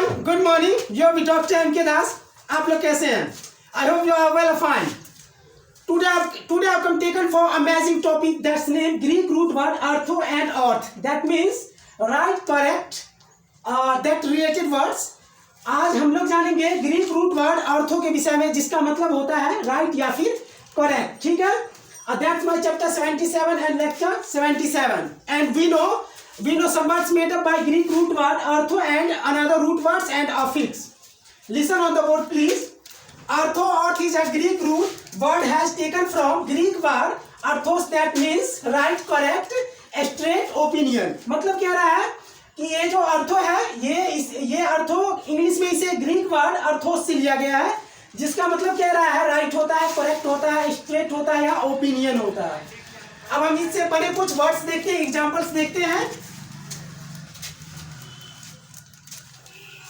Everyone, good morning. यो भी doctor M के दास। आप लोग कैसे हैं? I hope you are well fine. Today I've come taken for amazing topic that's named Greek root word artho and orth. That means right, correct, that related words. आज हम लोग जानेंगे ग्रीक रूट वर्ड अर्थो के विषय में, जिसका मतलब होता है राइट या फिर करेक्ट। ठीक है, that's my chapter 77 and lecture 77 and we know some words made up by Greek root word artho and another root words and affix. Listen on the board please. Artho orth is a Greek root word has taken from Greek word arthos that means right, correct, straight, opinion. मतलब क्या रहा है कि ये जो अर्थो है ये अर्थो इंग्लिश में इसे ग्रीक वर्ड अर्थोस से लिया गया है, जिसका मतलब क्या रहा है राइट होता है, करेक्ट होता है, स्ट्रेट होता है या ओपिनियन होता है। अब हम इससे बने कुछ वर्ड्स देखते हैं, एग्जांपल्स देखते हैं।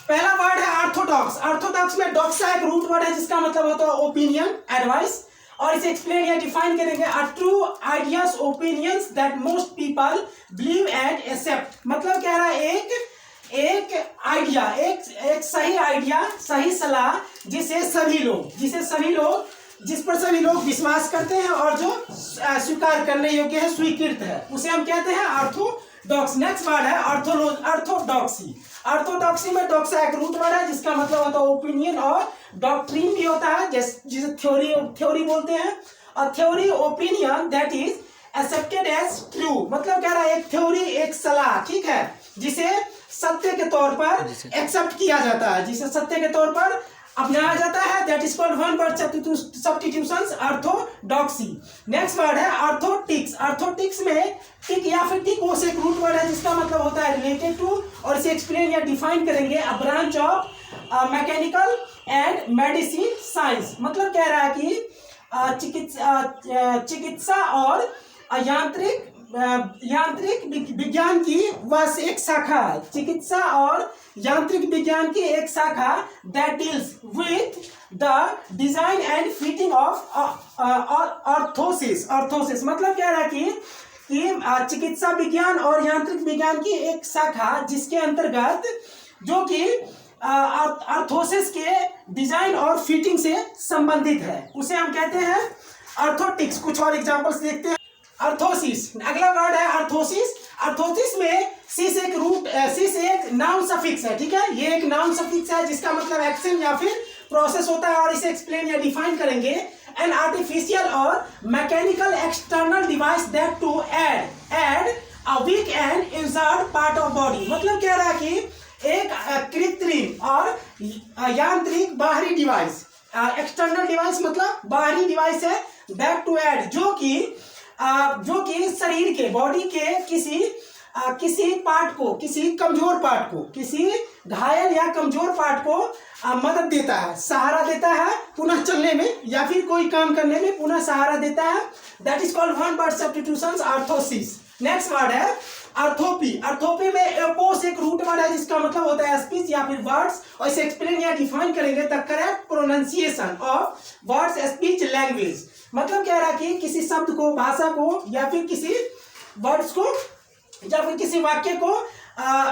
पहला वर्ड है ऑर्थोडॉक्स। ऑर्थोडॉक्स में डॉक्सा एक रूट वर्ड है जिसका मतलब होता है ओपिनियन, एडवाइस। और इसे एक्सप्लेन या डिफाइन करेंगे a true ideas opinions that most people believe and accept. मतलब क्या रहा है एक आइडिया, एक सही आइडिया, सही सलाह जिस पर सभी लोग विश्वास करते हैं और जो स्वीकार करने योग्य है, स्वीकृत है, उसे हम कहते हैं ऑर्थोडॉक्स। नेक्स्ट वर्ड है ऑर्थोडॉक्सी। ऑर्थोडॉक्सी में डॉक्सा एक रूट वर्ड है जिसका मतलब होता है ओपिनियन, और डॉक्ट्रिन भी होता है जिसे थ्योरी बोलते हैं। और theory opinion that is accepted as true. मतलब कह रहा है एक थ्योरी, एक सलाह, ठीक है, जिसे सत्य के तौर पर एक्सेप्ट किया जाता है, जिसे सत्य के तौर पर अपनाया जाता है। That is called one word substitutions, orthodoxy. Next word है ऑर्थोटिक्स। ऑर्थोटिक्स में टिक या फिर टिकोस एक रूट वर्ड है जिसका मतलब होता है रिलेटेड टू, और इसे एक्सप्लेन या डिफाइन करेंगे a branch of mechanical and medicine science. मतलब कह रहा है कि चिकित्सा और यांत्रिक विज्ञान की वह एक शाखा है। चिकित्सा और यांत्रिक विज्ञान की एक शाखा that deals with the design and fitting of orthosis. मतलब क्या रहा कि चिकित्सा विज्ञान और यांत्रिक विज्ञान की एक शाखा जिसके अंतर्गत जो कि ऑर्थोसिस के डिजाइन और फिटिंग से संबंधित है, उसे हम कहते हैं ऑर्थोटिक्स। कुछ और एग्जांपल्स देखते हैं। ऑर्थोसिस, अगला वर्ड है ऑर्थोसिस। ऑर्थोसिस में सिस एक नाउन सफिक्स है, ठीक है, ये एक नाउन सफिक्स है जिसका मतलब एक्शन या फिर प्रोसेस होता है, और इसे एक्सप्लेन या डिफाइन करेंगे an artificial or mechanical external device that to aid a weak and insert part of body. मतलब कह रहा है कि एक कृत्रिम और यांत्रिक बाहरी डिवाइस, एक्सटर्नल डिवाइस मतलब बाहरी डिवाइस है, दैट टू एड जो कि शरीर के, बॉडी के किसी पार्ट को, किसी कमजोर पार्ट को, किसी घायल या कमजोर पार्ट को मदद देता है, सहारा देता है पुनः चलने में या फिर कोई काम करने में पुनः सहारा देता है। That is called one word substitutions, orthosis. Next word है आर्थोपी। आर्थोपी में एपोस एक रूट वर्ड है जिसका मतलब होता है स्पीच या फिर वर्ड्स, और इसे एक्सप्लेन या डिफाइन करेंगे the correct pronunciation of words, speech, language. मतलब क्या रहा कि किसी शब्द को, भाषा को, या फिर किसी वर्ड्स को या फिर किसी वाक्य को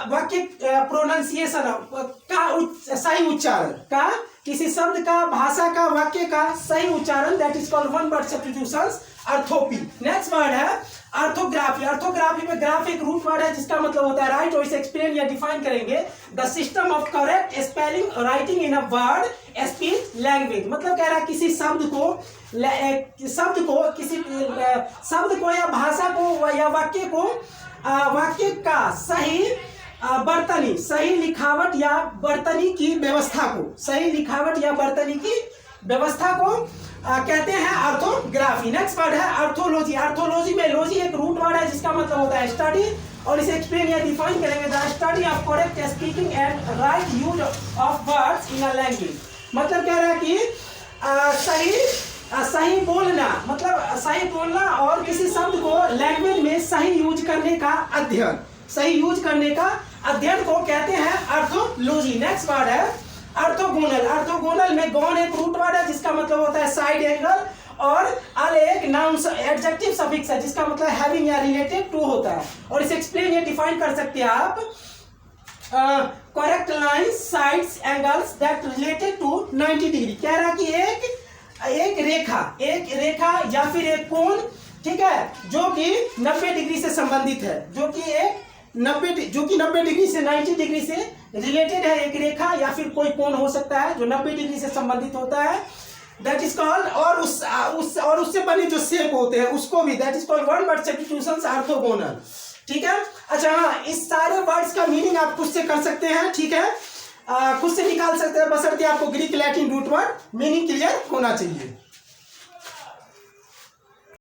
वाक्य प्रोनाउंसिएशन का सही उच्चारण का, किसी शब्द का, भाषा का, वाक्य का सही उच्चारण, that is called one word substitutions, orthoepy. Next word है ऑर्थोग्राफी। ऑर्थोग्राफी में ग्राफ एक रूट वर्ड है जिसका मतलब होता है राइट, और इसे एक्सप्लेन या डिफाइन करेंगे the system of correct spelling writing in a word, speech, language. मतलब कह रहा है किसी शब्द को या भाषा को या वाक्य का सही बर्तनी, सही लिखावट या बर्तनी की व्यवस्था को, सही लिखावट या बर्तनी की व्यवस्था को कहते हैं ऑर्थोग्राफी। नेक्स्ट वर्ड है आर्थोलॉजी। आर्थोलॉजी में लॉजी एक रूट वर्ड है जिसका मतलब होता है स्टडी, और इसे एक्सप्लेन या डिफाइन करेंगे the study of correct speaking and right use of words in a language. मतलब कह रहा है कि सही बोलना, मतलब सही बोलना और किसी शब्द को लैंग्वेज में सही यूज करने का अध्ययन, सही यूज करने का अध्ययन को कहते हैं आर्थोलॉजी। नेक्स्ट वर्ड है ऑर्थोगोनल। ऑर्थोगोनल में गॉन एक रूट वर्ड है जिसका मतलब होता है साइड एंगल, और अल एक नाउन एडजेक्टिव सफिक्स है जिसका मतलब हैविंग या रिलेटेड टू होता है, और इसे एक्सप्लेन या डिफाइन कर सकते हैं आप correct line sides angles that related to 90 degree. कह रहा कि एक रेखा या फिर एक कोण, ठीक है, जो कि 90 डिग्री से संबंधित है, जो कि 90 डिग्री से 90 डिग्री से रिलेटेड है, एक रेखा या फिर कोई कोण हो सकता है जो 90 डिग्री से संबंधित होता है, दैट इज कॉल्ड, और उससे बने जो शेप होते हैं उसको भी, that is called one word substitutions orthogonal. ठीक है। अच्छा हाँ, इस सारे वर्ड्स का मीनिंग आप खुद से कर सकते हैं, ठीक है, खुद से निकाल सकते हैं, बशर्ते आपको Greek Latin root word meaning clear होना चाहिए।